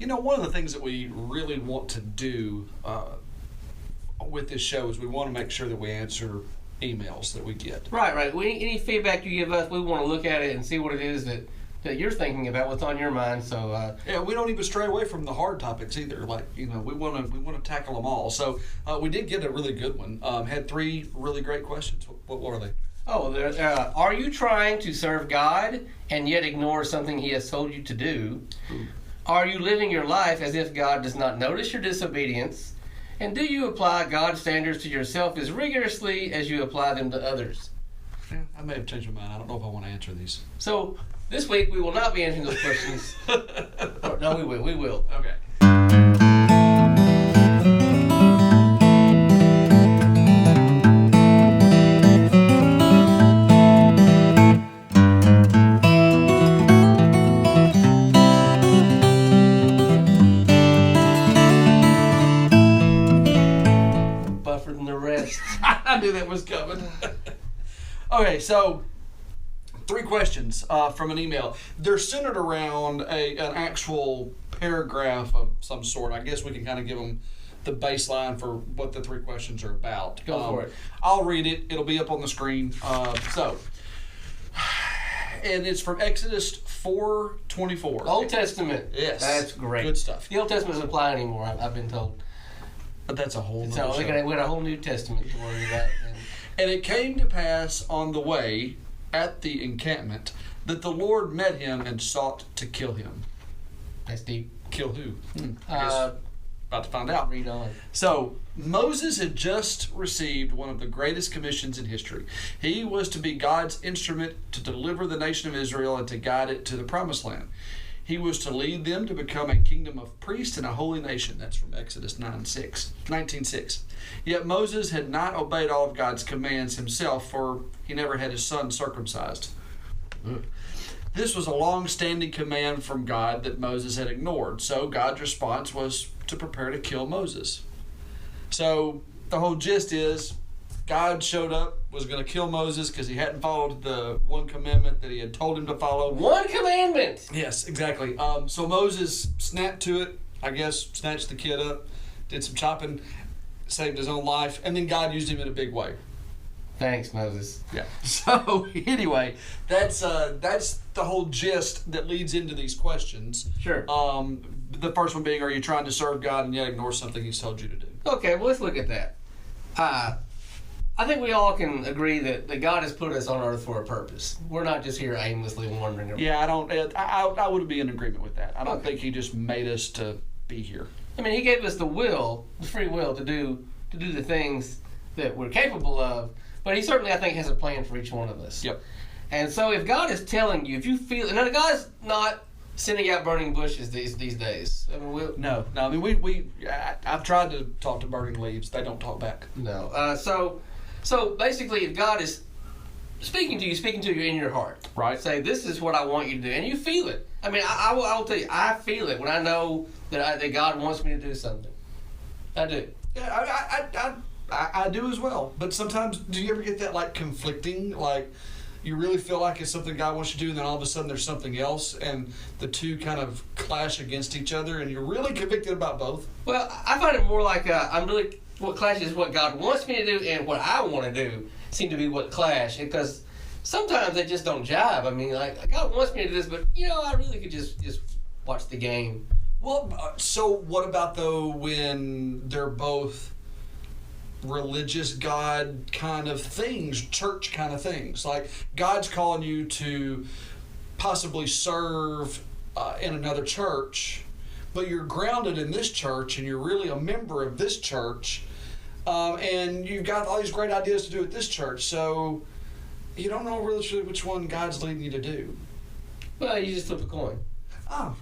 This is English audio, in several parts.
One of the things that we really want to do with this show is we want to make sure that we answer emails that we get. Right. Any feedback you give us, we want to look at it and see what it is that you're thinking about, what's on your mind. So we don't even stray away from the hard topics either. Like, we want to tackle them all. So we did get a really good one. Had 3 really great questions. What were they? Are you trying to serve God and yet ignore something He has told you to do? Are you living your life as if God does not notice your disobedience? And do you apply God's standards to yourself as rigorously as you apply them to others? Yeah, I may have changed my mind. I don't know if I want to answer these. So this week we will not be answering those questions. No, we will. We will. Okay. I knew that was coming. Okay, so 3 questions from an email. They're centered around an actual paragraph of some sort. I guess we can kind of give them the baseline for what the 3 questions are about. Go for it. I'll read it. It'll be up on the screen. And it's from Exodus 4:24. Old Testament. Yes. That's great. Good stuff. The Old Testament doesn't apply anymore, I've been told. But that's a whole So we got a whole New Testament to worry about. And it came to pass on the way at the encampment that the Lord met him and sought to kill him. That's deep. Kill who? About to find out. Read on. So Moses had just received one of the greatest commissions in history. He was to be God's instrument to deliver the nation of Israel and to guide it to the promised land. He was to lead them to become a kingdom of priests and a holy nation. That's from Exodus 19:6. Yet Moses had not obeyed all of God's commands himself, for he never had his son circumcised. This was a long-standing command from God that Moses had ignored. So God's response was to prepare to kill Moses. So the whole gist is God showed up, was going to kill Moses because he hadn't followed the one commandment that he had told him to follow. One commandment! Yes, exactly. So Moses snapped to it, I guess, snatched the kid up, did some chopping, saved his own life, and then God used him in a big way. Thanks, Moses. Yeah. So anyway, that's the whole gist that leads into these questions. Sure. The first one being, are you trying to serve God and yet ignore something He's told you to do? Okay, well, let's look at that. I think we all can agree that God has put us on earth for a purpose. We're not just here aimlessly wandering around. Yeah, I would be in agreement with that. I don't think He just made us to be here. I mean, He gave us the free will to do the things that we're capable of, but He certainly, I think, has a plan for each one of us. Yep. And so if God is telling you, if you feel, and God's not sending out burning bushes these days. I mean, No. I mean, I've tried to talk to burning leaves. They don't talk back. No. So basically, if God is speaking to you in your heart, right? Say, this is what I want you to do, and you feel it. I mean, I will tell you, I feel it when I know that God wants me to do something. I do. Yeah, I do as well. But sometimes, do you ever get that like conflicting, like you really feel like it's something God wants you to do, and then all of a sudden there's something else, and the two kind of clash against each other, and you're really convicted about both? Well, I find it more like what clashes what God wants me to do and what I want to do seem to be what clash, because sometimes they just don't jive. I mean, like, God wants me to do this, but I really could just watch the game. Well, so what about though when they're both religious God kind of things, church kind of things? Like God's calling you to possibly serve in another church, but you're grounded in this church and you're really a member of this church, and you've got all these great ideas to do at this church, so you don't know really which one God's leading you to do. Well, you just flip a coin. Oh.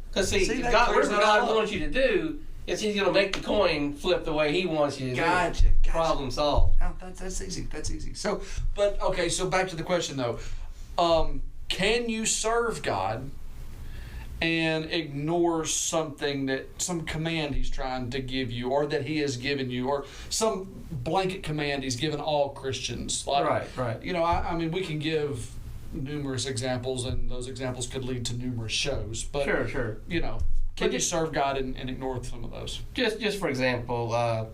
Because whatever God wants you to do, is He's going to make the coin flip the way He wants you to do. Gotcha. Problem solved. Oh, that's easy. That's easy. So back to the question though. Can you serve God and ignore some command He's trying to give you, or that He has given you, or some blanket command He's given all Christians? Like, right. I mean, we can give numerous examples, and those examples could lead to numerous shows. But sure. Can you serve God and ignore some of those? Just for example,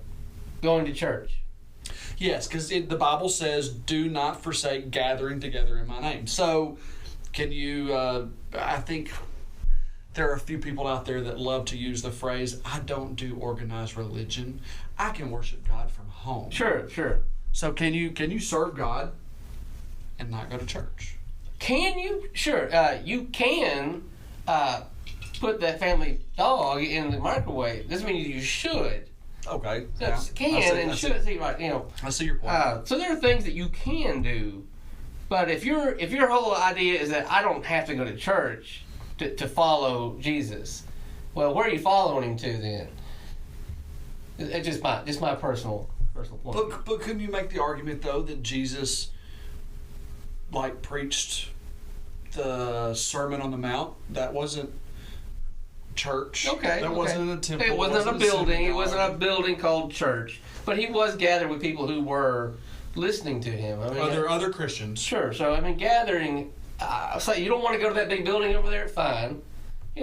going to church. Yes, because the Bible says, "Do not forsake gathering together in my name." So, can you? I think there are a few people out there that love to use the phrase, "I don't do organized religion. I can worship God from home." Sure. So, can you serve God and not go to church? Can you? Sure. You can put that family dog in the microwave. Doesn't mean you should. Okay. Can and should. See, right? I see your point. So there are things that you can do, but if your whole idea is that I don't have to go to church to follow Jesus, well, where are you following him to then? It's just my personal point. But couldn't you make the argument though that Jesus preached the Sermon on the Mount? That wasn't church. Okay. That wasn't a temple. It wasn't a building. It wasn't a building called church. But he was gathered with people who were listening to him. I mean, other Christians. Sure. So gathering. So you don't want to go to that big building over there. Fine.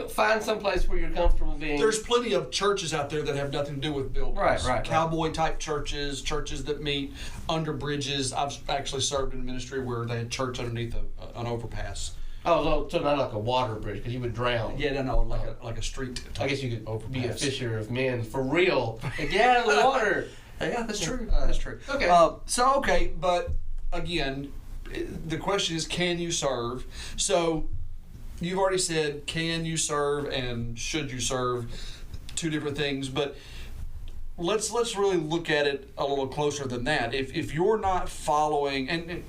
Find some place where you're comfortable being. There's plenty of churches out there that have nothing to do with buildings. Right. Cowboy type churches that meet under bridges. I've actually served in a ministry where they had church underneath an overpass. Oh, so not like a water bridge because you would drown. Yeah, no, like a street. I guess you could be a fisher of men for real. Get out of the water. Yeah, that's true. That's true. Okay. But again, the question is, can you serve? So you've already said, can you serve and should you serve? Two different things, but let's really look at it a little closer than that. If you're not following, and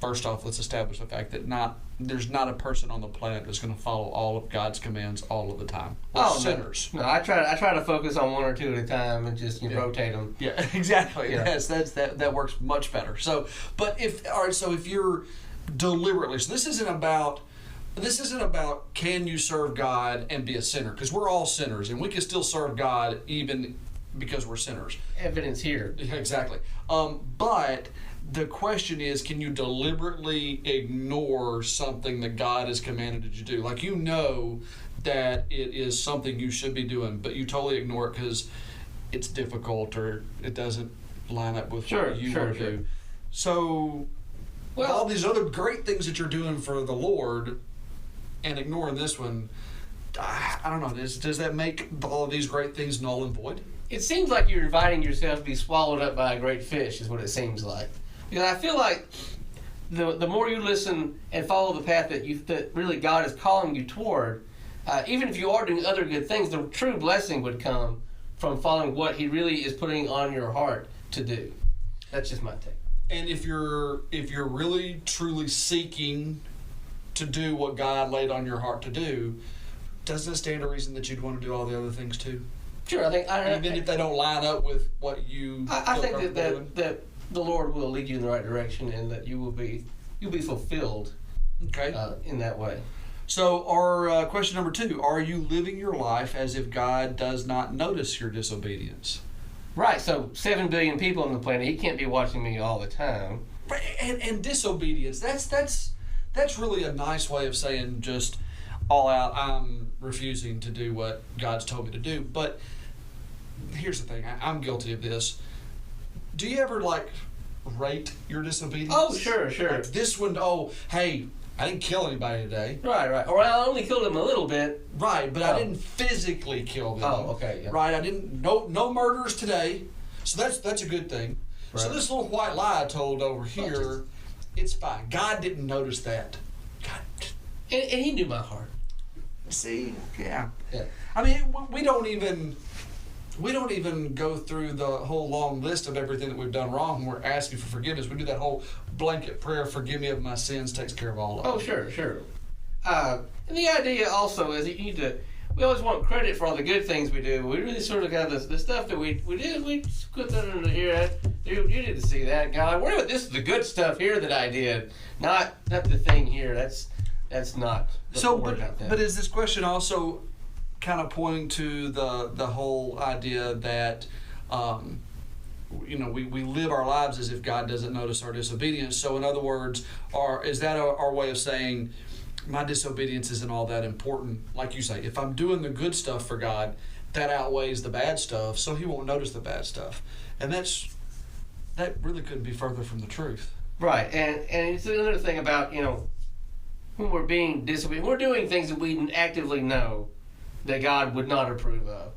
first off, let's establish the fact that there's not a person on the planet that's going to follow all of God's commands all of the time. We're sinners. No, I try to focus on one or two at a time and just rotate them. Yeah, exactly. Yeah. Yes, that works much better. So, but if you're deliberately, so this isn't about can you serve God and be a sinner, because we're all sinners and we can still serve God even because we're sinners. Evidence here. Yeah, exactly. But the question is, can you deliberately ignore something that God has commanded you to do? Like, that it is something you should be doing, but you totally ignore it because it's difficult or it doesn't line up with what you want to do. So, all these other great things that you're doing for the Lord and ignoring this one, I don't know, does that make all of these great things null and void? It seems like you're inviting yourself to be swallowed up by a great fish, is what it seems like. Because I feel like the more you listen and follow the path that really God is calling you toward, even if you are doing other good things, the true blessing would come from following what He really is putting on your heart to do. That's just my take. And if you're really truly seeking to do what God laid on your heart to do, doesn't it stand to reason that you'd want to do all the other things too? Sure, I think even if they don't line up with what you. I think that the Lord will lead you in the right direction, and that you'll be fulfilled. Okay. In that way. So, our question number 2: are you living your life as if God does not notice your disobedience? Right. So 7 billion people on the planet. He can't be watching me all the time. Right, and disobedience. That's really a nice way of saying just all out, I'm refusing to do what God's told me to do. But here's the thing, I'm guilty of this. Do you ever rate your disobedience? Oh, sure. Like this one, hey, I didn't kill anybody today. Right. Or I only killed him a little bit. Right, but I didn't physically kill them. Oh, okay. Yeah. Right, I didn't. No murders today. So that's a good thing. Right. So this little white lie I told over here, it's fine. God didn't notice that. God. And He knew my heart. See, yeah. I mean, we don't even go through the whole long list of everything that we've done wrong when we're asking for forgiveness. We do that whole blanket prayer, forgive me of my sins, takes care of all of it. Oh, sure. And the idea also is that we always want credit for all the good things we do, but we really sort of got the stuff that we did, we put that under here. You didn't see that, God. This is the good stuff here that I did, not the thing here. That's not. But is this question also kind of pointing to the whole idea that we live our lives as if God doesn't notice our disobedience? So in other words, is that our way of saying my disobedience isn't all that important. Like you say, if I'm doing the good stuff for God, that outweighs the bad stuff, so he won't notice the bad stuff. And that really couldn't be further from the truth. Right, and it's another thing about, when we're being disobedient, we're doing things that we actively know that God would not approve of.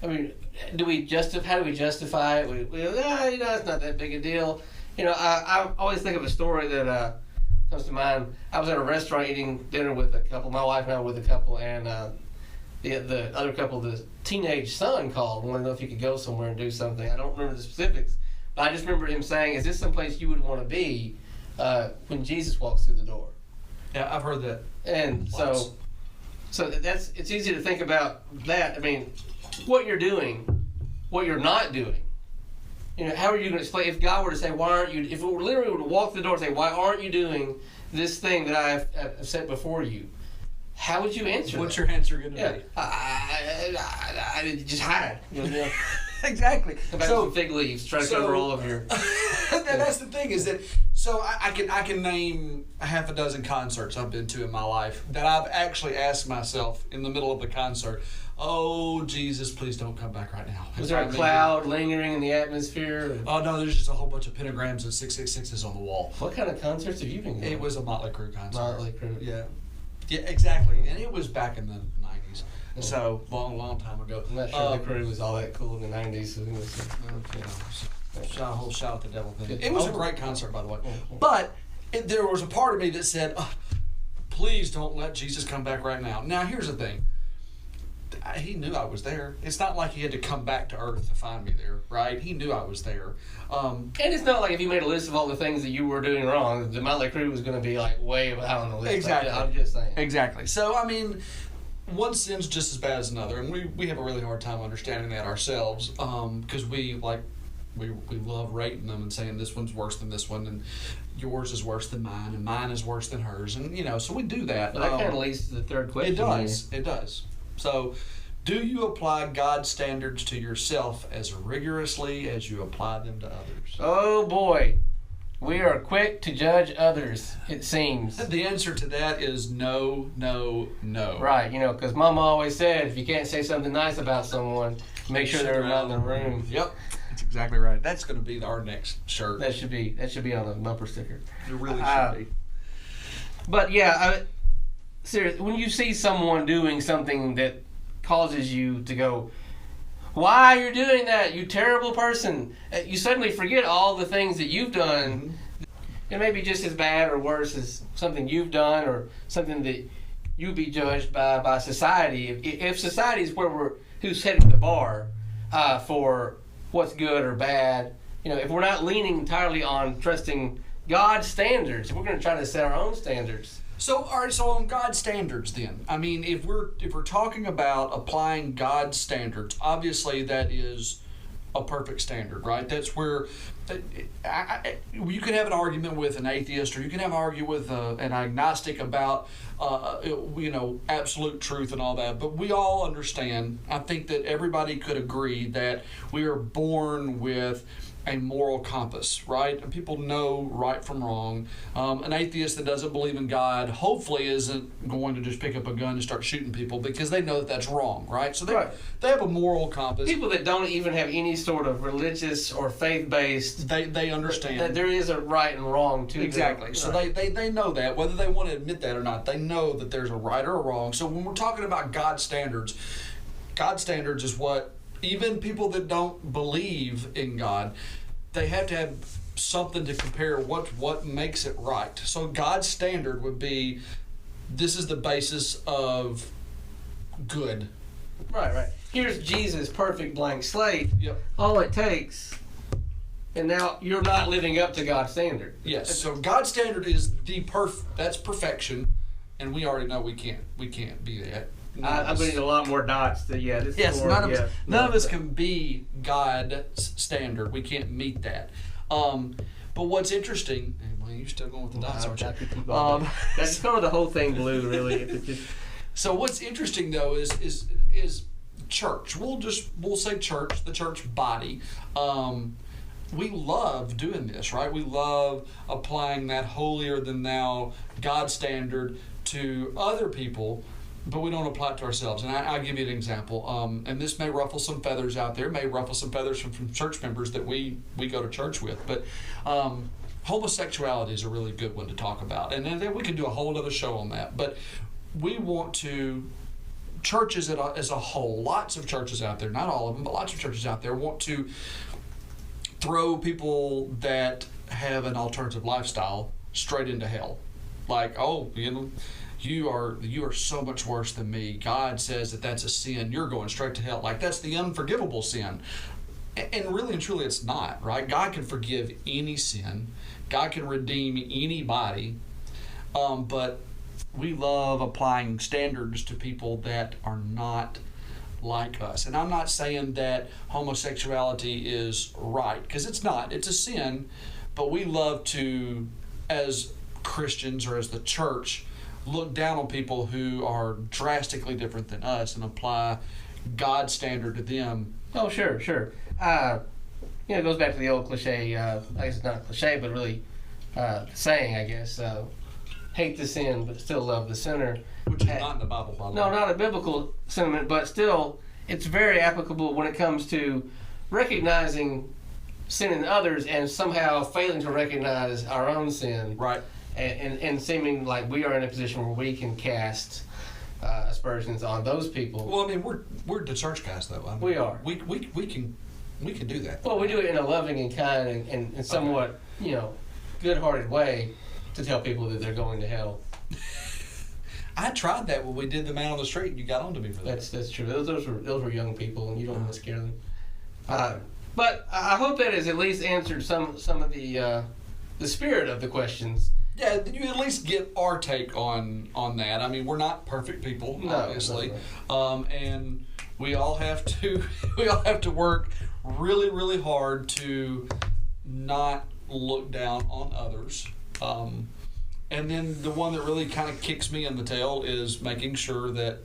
I mean, how do we justify it? It's not that big a deal. I always think of a story that comes to mind. I was at a restaurant eating dinner with a couple. My wife and I were with a couple, and the other couple, the teenage son called, wanted to know if he could go somewhere and do something. I don't remember the specifics, but I just remember him saying, "Is this someplace you would want to be when Jesus walks through the door?" Yeah, I've heard that. And so it's easy to think about that. I mean, what you're doing, what you're not doing. How are you going to explain if God were to say, "Why aren't you?" If it were literally were to walk through the door and say, "Why aren't you doing this thing that I've set before you?" How would you answer? What's your answer going to be? I just hide. Exactly. Come back with some fig leaves, try to cover all of your. That's the thing is that. So I can name a half a dozen concerts I've been to in my life that I've actually asked myself in the middle of the concert, "Oh Jesus, please don't come back right now." Was there a cloud lingering in the atmosphere? Oh no, there's just a whole bunch of pentagrams and 666s on the wall. What kind of concerts have you been going? It was a Motley Crue concert. Motley Crue. Yeah, exactly, and it was back in the 90s. Yeah. So long time ago. I'm not sure the Crue was all that cool in the 90s. So shout out the devil thing. It was a great concert, by the way. But there was a part of me that said, "Please don't let Jesus come back right now." Now, here's the thing. He knew I was there. It's not like he had to come back to earth to find me there, right? He knew I was there. And it's not like if you made a list of all the things that you were doing wrong, the Motley Crue was going to be like way out on the list. Exactly. I'm just saying. Exactly. So, I mean, one sin's just as bad as another, and we have a really hard time understanding that ourselves, because we love rating them and saying this one's worse than this one, and yours is worse than mine, and mine is worse than hers, and so we do that. But that kind of leads to the third question. It does. So, do you apply God's standards to yourself as rigorously as you apply them to others? Oh boy, we are quick to judge others, it seems. The answer to that is no, no, no. Right, because Mama always said, if you can't say something nice about someone, make sure they're not in the room. Yep, that's exactly right. That's going to be our next shirt. That should be on the bumper sticker. It really should be. But yeah, seriously, when you see someone doing something that causes you to go, "Why are you doing that, you terrible person?" You suddenly forget all the things that you've done. Mm-hmm. It may be just as bad or worse as something you've done or something that you be judged by society. If society is who's setting the bar for what's good or bad, if we're not leaning entirely on trusting God's standards, if we're going to try to set our own standards. So, all right, so on God's standards then, I mean, if we're talking about applying God's standards, obviously that is a perfect standard, right? That's where you can have an argument with an atheist, or you can have an argument with an agnostic about, absolute truth and all that. But we all understand, I think that everybody could agree that we are born with a moral compass, right? And people know right from wrong. An atheist that doesn't believe in God hopefully isn't going to just pick up a gun and start shooting people because they know that that's wrong, right? So they have a moral compass. People that don't even have any sort of religious or faith-based, they understand that there is a right and wrong to exactly. them. So they know that, whether they want to admit that or not, they know that there's a right or a wrong. So when we're talking about God's standards is what even people that don't believe in God, they have to have something to compare what makes it right. So God's standard would be, this is the basis of good. Right. Here's Jesus' perfect blank slate. Yep. All it takes, and now you're not living up to God's standard. Yes. So God's standard is that's perfection, and we already know we can't be that. I'm going to need a lot more dots. None of us can be God's standard. We can't meet that. But what's interesting, well, you're still going with the dots, aren't you? That's kind of the whole thing blue, really. So what's interesting though is church. We'll say church, the church body. We love doing this, right? We love applying that holier than thou God standard to other people, but we don't apply it to ourselves. And I'll give you an example. And this may ruffle some feathers out there, may ruffle some feathers from church members that we go to church with. But homosexuality is a really good one to talk about. And then we can do a whole other show on that. But we want to, churches as a whole, lots of churches out there, not all of them, but lots of churches out there want to throw people that have an alternative lifestyle straight into hell. Like, oh, you are so much worse than me. God says that that's a sin. You're going straight to hell. Like, that's the unforgivable sin. And really and truly, it's not, right? God can forgive any sin. God can redeem anybody. But we love applying standards to people that are not like us. And I'm not saying that homosexuality is right, because it's not. It's a sin. But we love to, as Christians or as the church, look down on people who are drastically different than us and apply God's standard to them. Oh, sure. It goes back to the old cliche, I guess it's not a cliche, but really saying, I guess, hate the sin, but still love the sinner. Which is not in the Bible, by the way. No, not a biblical sentiment, but still, it's very applicable when it comes to recognizing sin in others and somehow failing to recognize our own sin. Right. And seeming like we are in a position where we can cast aspersions on those people. Well, I mean, we're DaChurchGuyz, though. I mean, we are. We can do that. Well, we do it in a loving and kind and somewhat, good-hearted way to tell people that they're going to hell. I tried that when we did the man on the street, and you got on to me for that. That's true. Those were young people, and you don't want to scare them. But I hope that has at least answered some of the spirit of the questions. Yeah, you at least get our take on that. I mean, we're not perfect people, obviously, and we all have to work really, really hard to not look down on others. And then the one that really kind of kicks me in the tail is making sure that,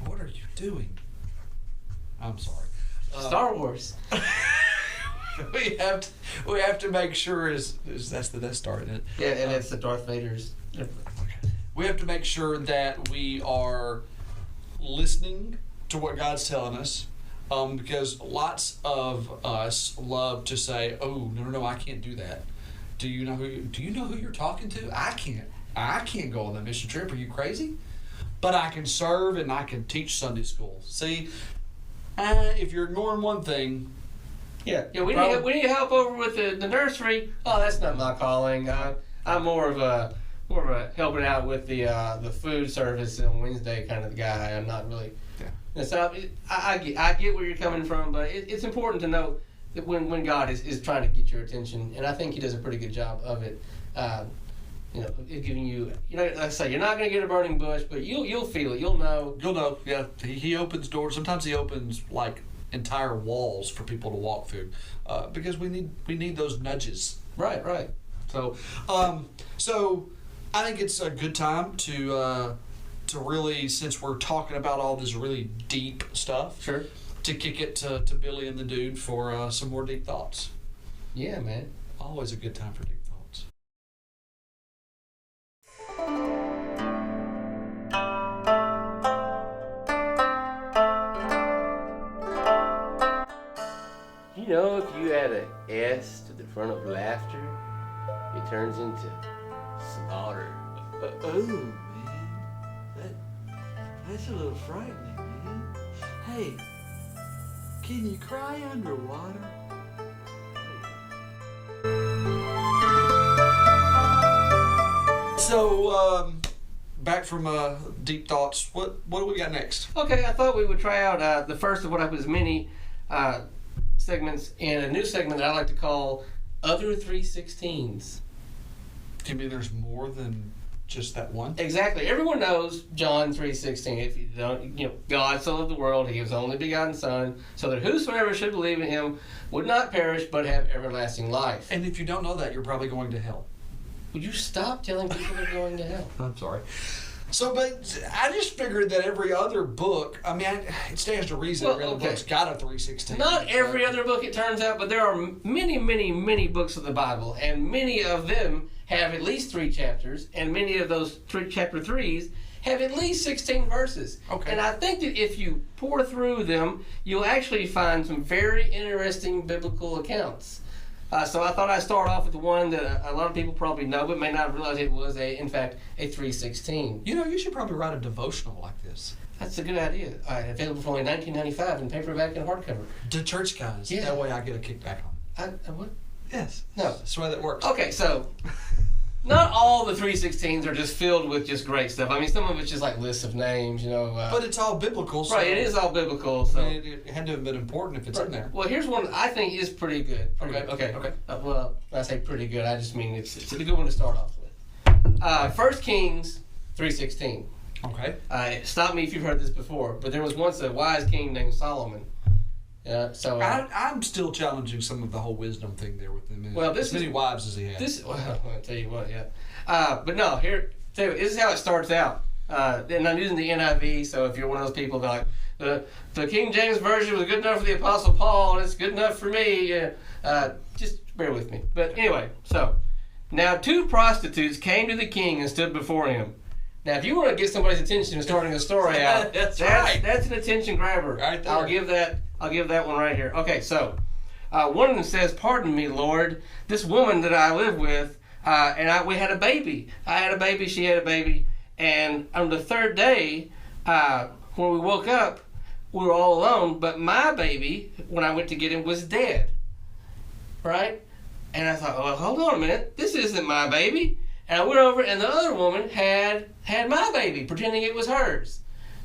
what are you doing? I'm sorry. Star Wars. we have to make sure is that's the Death Star, isn't it? Yeah, and it's the Darth Vader's. We have to make sure that we are listening to what God's telling us, because lots of us love to say, "Oh, no, I can't do that." Do you know who you're talking to? I can't go on that mission trip. Are you crazy? But I can serve and I can teach Sunday school. See, if you're ignoring one thing. Yeah. We need help over with the nursery. Oh, that's not my calling. I'm more of a helping out with the food service on Wednesday kind of guy. I'm not really. Yeah. And so I get where you're coming from, but it's important to know that when God is trying to get your attention, and I think He does a pretty good job of it. Giving you, like I say, you're not going to get a burning bush, but you'll feel it. You'll know. You'll know. Yeah. He opens doors. Sometimes He opens like entire walls for people to walk through, because we need those nudges. Right. So I think it's a good time to really, since we're talking about all this really deep stuff, sure, to kick it to Billy and the dude for some more deep thoughts. Yeah, man. Always a good time for deep thoughts. You know, if you add an S to the front of laughter, it turns into slaughter. Oh, man. That's a little frightening, man. Hey, can you cry underwater? So, back from deep thoughts, what do we got next? Okay, I thought we would try out the first of what I was many segments in a new segment that I like to call Other 3:16s. You mean there's more than just that one? Exactly. Everyone knows John 3:16. If you don't, God so loved the world, He gave His only begotten Son, so that whosoever should believe in Him would not perish but have everlasting life. And if you don't know that, you're probably going to hell. Would you stop telling people they're going to hell? I'm sorry. So, but I just figured that every other book, I mean, it stands to reason every other book's got a 3:16. Not every other book, it turns out, but there are many, many, many books of the Bible, and many of them have at least 3 chapters, and many of those chapter 3s have at least 16 verses. Okay. And I think that if you pour through them, you'll actually find some very interesting biblical accounts. So I thought I'd start off with the one that a lot of people probably know, but may not realize it was, in fact, a 3:16. You know, you should probably write a devotional like this. That's a good idea. Available for only $19.95 in paperback and hardcover. DaChurchGuyz. Yeah. That way I get a kickback on it. What? Yes. No. That's the way that works. Okay, so not all the 3:16s are just filled with just great stuff. I mean, some of it's just like lists of names, you know. But it's all biblical. So right, it is all biblical. So it had to have been important if it's in there. Well, here's one I think is pretty good. Okay. Okay. Well, when I say pretty good, I just mean it's a good one to start off with. 1 Kings 3:16. Okay. Stop me if you've heard this before, but there was once a wise king named Solomon. I'm still challenging some of the whole wisdom thing there with him. Well, as many wives as he had. Well, I'll tell you what, yeah. But no, this is how it starts out. And I'm using the NIV, so if you're one of those people that like, the King James Version was good enough for the Apostle Paul, and it's good enough for me, just bear with me. But anyway, so, now 2 prostitutes came to the king and stood before him. Now, if you want to get somebody's attention and starting a story out, that's an attention grabber. Right there. I'll give that one right here. Okay, so one of them says, "Pardon me, Lord, this woman that I live with, we had a baby. I had a baby, she had a baby, and on the 3rd day, when we woke up, we were all alone. But my baby, when I went to get him, was dead." Right? And I thought, well, hold on a minute, this isn't my baby. And I went over, and the other woman had my baby, pretending it was hers.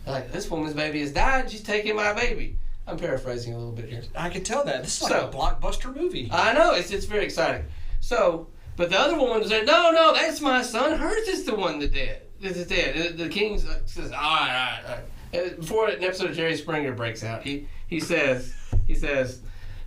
Like, this woman's baby has died, she's taking my baby. I'm paraphrasing a little bit here. I can tell that. This is like a blockbuster movie. I know, it's very exciting. So, but the other woman said, no, that's my son. Hers is the one that is dead. The king says, all right. Before an episode of Jerry Springer breaks out, he says,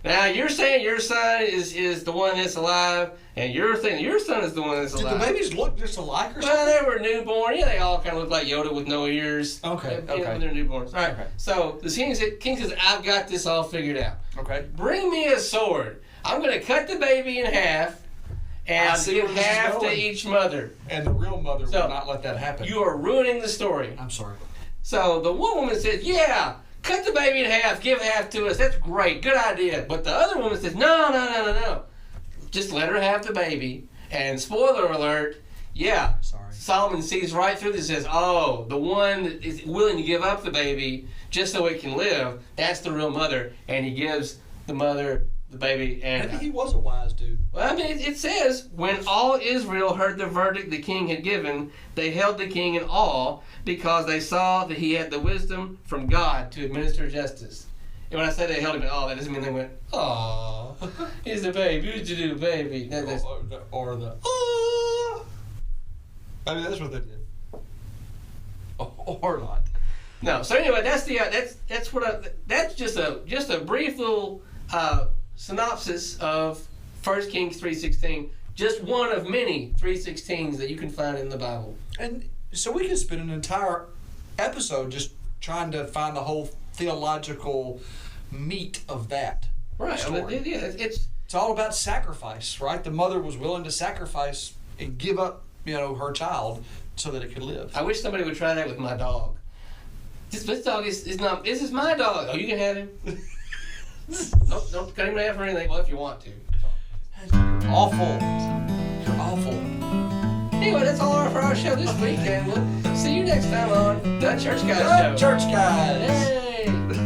now you're saying your son is the one that's alive, and you're saying your son is the one that's alive. Did the babies look just alike or something? Well, they were newborn. Yeah, they all kind of look like Yoda with no ears. Okay. When they're newborns. All right. Okay. So the king says, I've got this all figured out. Okay. Bring me a sword. I'm going to cut the baby in half, and I'll give half to each mother. And the real mother will not let that happen. You are ruining the story. I'm sorry. So the one woman says, yeah, cut the baby in half, give half to us. That's great, good idea. But the other woman says, no. Just let her have the baby. And spoiler alert, yeah. Sorry. Solomon sees right through this and says, oh, the one that is willing to give up the baby just so it can live, that's the real mother. And he gives the mother the baby. And maybe he was a wise dude. Well, I mean, it says, when all Israel heard the verdict the king had given, they held the king in awe because they saw that he had the wisdom from God to administer justice. And when I say they held him in awe, that doesn't mean they went, aw, he's a baby, what'd you do, baby? Or the I mean, that's what they did. Or not. No. So anyway, that's just a brief little synopsis of 1 Kings 3:16. Just one of many 3:16s that you can find in the Bible. And so we can spend an entire episode just trying to find the whole theological meat of that right. story. I mean, yeah, it's all about sacrifice, right? The mother was willing to sacrifice and give up, her child so that it could live. I wish somebody would try that with my dog. This dog is not. This is my dog. Oh, you can have him. Don't cut him in half or anything. Well, if you want to. You're awful. You're awful. Anyway, that's all for our show this week, and we'll see you next time on The Church Guys Show. Church Guys. Yay!